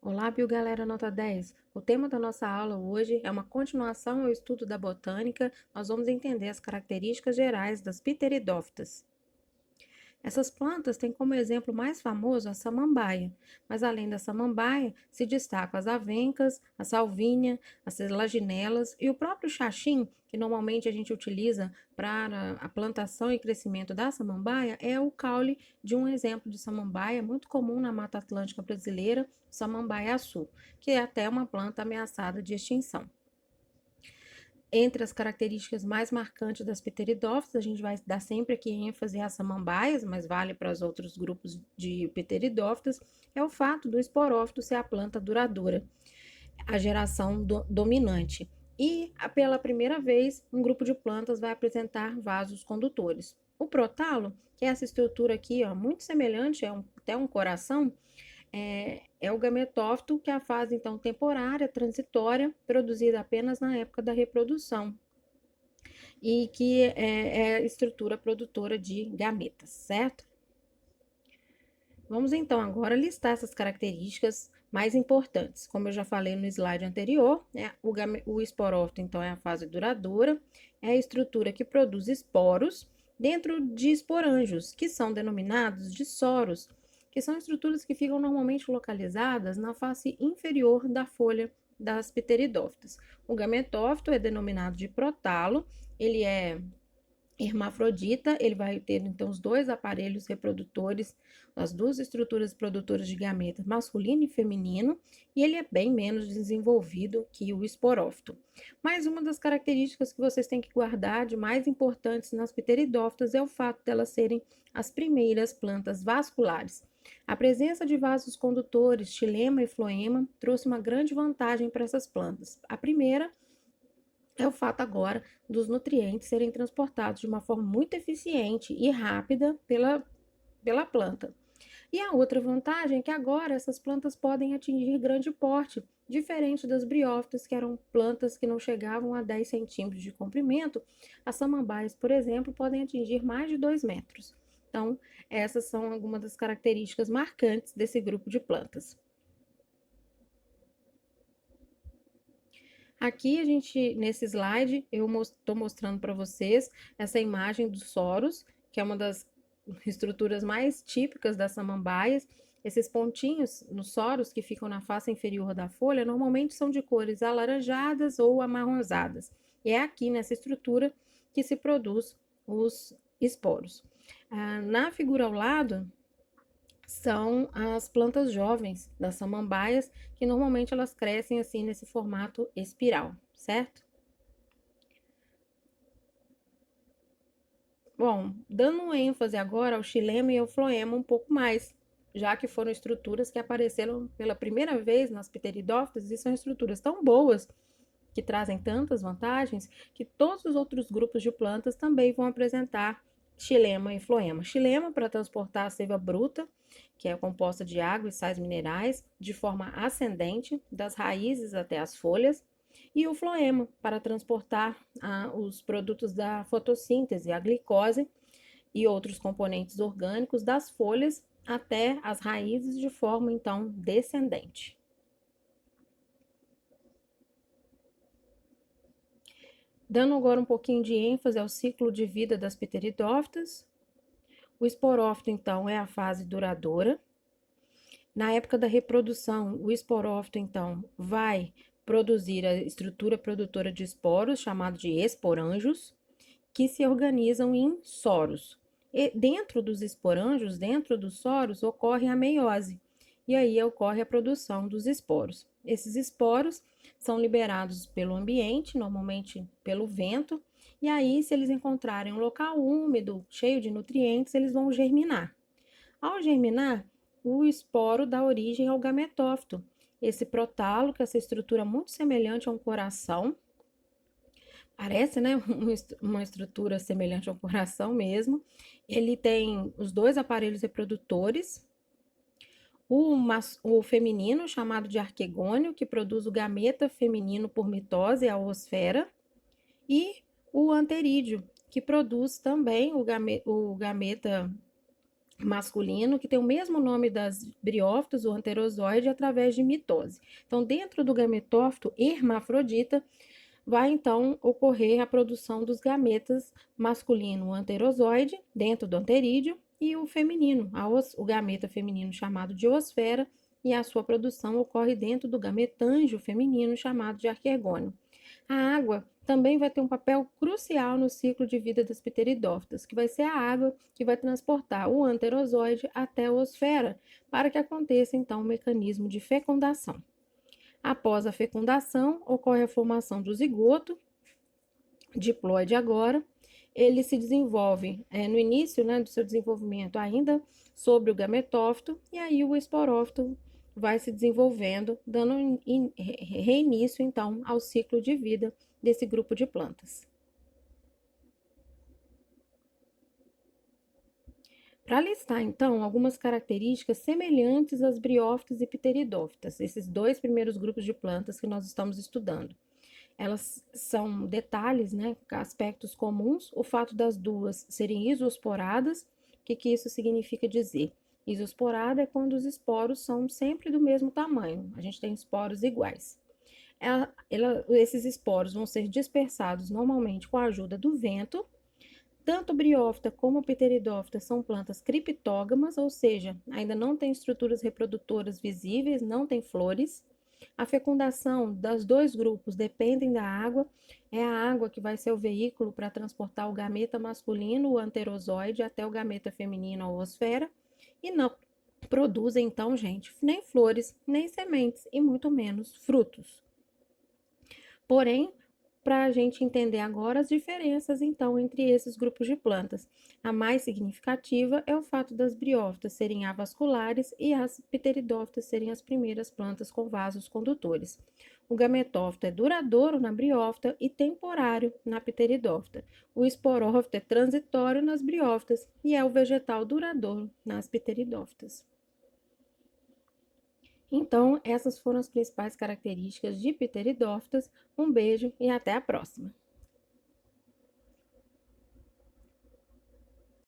Olá, Galera Nota 10. O tema da nossa aula hoje é uma continuação ao estudo da botânica. Nós vamos entender as características gerais das pteridófitas. Essas plantas têm como exemplo mais famoso a samambaia, mas além da samambaia se destacam as avencas, a salvínia, as selaginelas e o próprio xaxim, que normalmente a gente utiliza para a plantação e crescimento da samambaia, é o caule de um exemplo de samambaia muito comum na Mata Atlântica brasileira, samambaia-açu, que é até uma planta ameaçada de extinção. Entre as características mais marcantes das pteridófitas, a gente vai dar sempre aqui ênfase às samambaias, mas vale para os outros grupos de pteridófitas, é o fato do esporófito ser a planta duradoura, a geração dominante. E, pela primeira vez, um grupo de plantas vai apresentar vasos condutores. O protalo, que é essa estrutura aqui, ó, muito semelhante, até um coração, é o gametófito, que é a fase, então, temporária, transitória, produzida apenas na época da reprodução, e que é a estrutura produtora de gametas, certo? Vamos, então, agora listar essas características mais importantes. Como eu já falei no slide anterior, o esporófito, então, é a fase duradoura, é a estrutura que produz esporos dentro de esporângios, que são denominados de soros, que são estruturas que ficam normalmente localizadas na face inferior da folha das pteridófitas. O gametófito é denominado de protalo, ele é hermafrodita, ele vai ter então os dois aparelhos reprodutores, as duas estruturas produtoras de gametas, masculino e feminino, e ele é bem menos desenvolvido que o esporófito. Mas uma das características que vocês têm que guardar de mais importantes nas pteridófitas é o fato delas serem as primeiras plantas vasculares. A presença de vasos condutores, xilema e floema, trouxe uma grande vantagem para essas plantas. A primeira é o fato agora dos nutrientes serem transportados de uma forma muito eficiente e rápida pela planta. E a outra vantagem é que agora essas plantas podem atingir grande porte, diferente das briófitas, que eram plantas que não chegavam a 10 centímetros de comprimento. As samambaias, por exemplo, podem atingir mais de 2 metros. Então, essas são algumas das características marcantes desse grupo de plantas. Aqui nesse slide, eu estou mostrando para vocês essa imagem dos soros, que é uma das estruturas mais típicas das samambaias. Esses pontinhos nos soros que ficam na face inferior da folha, normalmente são de cores alaranjadas ou amarronzadas. E é aqui nessa estrutura que se produz os esporos. Na figura ao lado, são as plantas jovens das samambaias, que normalmente elas crescem assim nesse formato espiral, certo? Bom, dando ênfase agora ao xilema e ao floema um pouco mais, já que foram estruturas que apareceram pela primeira vez nas pteridófitas e são estruturas tão boas que trazem tantas vantagens que todos os outros grupos de plantas também vão apresentar xilema e floema. Xilema para transportar a seiva bruta, que é composta de água e sais minerais, de forma ascendente, das raízes até as folhas, e o floema para transportar os produtos da fotossíntese, a glicose e outros componentes orgânicos das folhas até as raízes de forma então descendente. Dando agora um pouquinho de ênfase ao ciclo de vida das pteridófitas, o esporófito, então, é a fase duradoura. Na época da reprodução, o esporófito, então, vai produzir a estrutura produtora de esporos, chamado de esporângios, que se organizam em soros. E dentro dos esporângios, dentro dos soros, ocorre a meiose, e aí ocorre a produção dos esporos. Esses esporos são liberados pelo ambiente, normalmente pelo vento, e aí, se eles encontrarem um local úmido, cheio de nutrientes, eles vão germinar. Ao germinar, o esporo dá origem ao gametófito, esse protalo, que é essa estrutura muito semelhante a um coração, parece, né, uma estrutura semelhante ao coração mesmo. Ele tem os dois aparelhos reprodutores, o feminino, chamado de arquegônio, que produz o gameta feminino por mitose, a oosfera, e o anterídeo, que produz também o gameta masculino, que tem o mesmo nome das briófitas, o anterozoide, através de mitose. Então, dentro do gametófito hermafrodita, vai então ocorrer a produção dos gametas masculino, o anterozoide, dentro do anterídeo, e o feminino, o gameta feminino chamado de oosfera, e a sua produção ocorre dentro do gametângio feminino chamado de arquegônio. A água também vai ter um papel crucial no ciclo de vida das pteridófitas, que vai ser a água que vai transportar o anterozoide até a oosfera, para que aconteça então o mecanismo de fecundação. Após a fecundação, ocorre a formação do zigoto, diploide agora, ele se desenvolve no início do seu desenvolvimento ainda sobre o gametófito, e aí o esporófito vai se desenvolvendo, dando reinício então ao ciclo de vida desse grupo de plantas. Para listar, então, algumas características semelhantes às briófitas e pteridófitas, esses dois primeiros grupos de plantas que nós estamos estudando. Elas são detalhes, aspectos comuns, o fato das duas serem isosporadas. O que isso significa dizer? Isosporada é quando os esporos são sempre do mesmo tamanho, a gente tem esporos iguais. Esses esporos vão ser dispersados normalmente com a ajuda do vento. Tanto briófita como pteridófita são plantas criptógamas, ou seja, ainda não têm estruturas reprodutoras visíveis, não têm flores. A fecundação dos dois grupos dependem da água. É a água que vai ser o veículo para transportar o gameta masculino, o anterozoide, até o gameta feminino, a oosfera. E não produzem, então, gente, nem flores, nem sementes e muito menos frutos. Porém, para a gente entender agora as diferenças, então, entre esses grupos de plantas. A mais significativa é o fato das briófitas serem avasculares e as pteridófitas serem as primeiras plantas com vasos condutores. O gametófito é duradouro na briófita e temporário na pteridófita. O esporófito é transitório nas briófitas e é o vegetal duradouro nas pteridófitas. Então, essas foram as principais características de pteridófitas. Um beijo e até a próxima!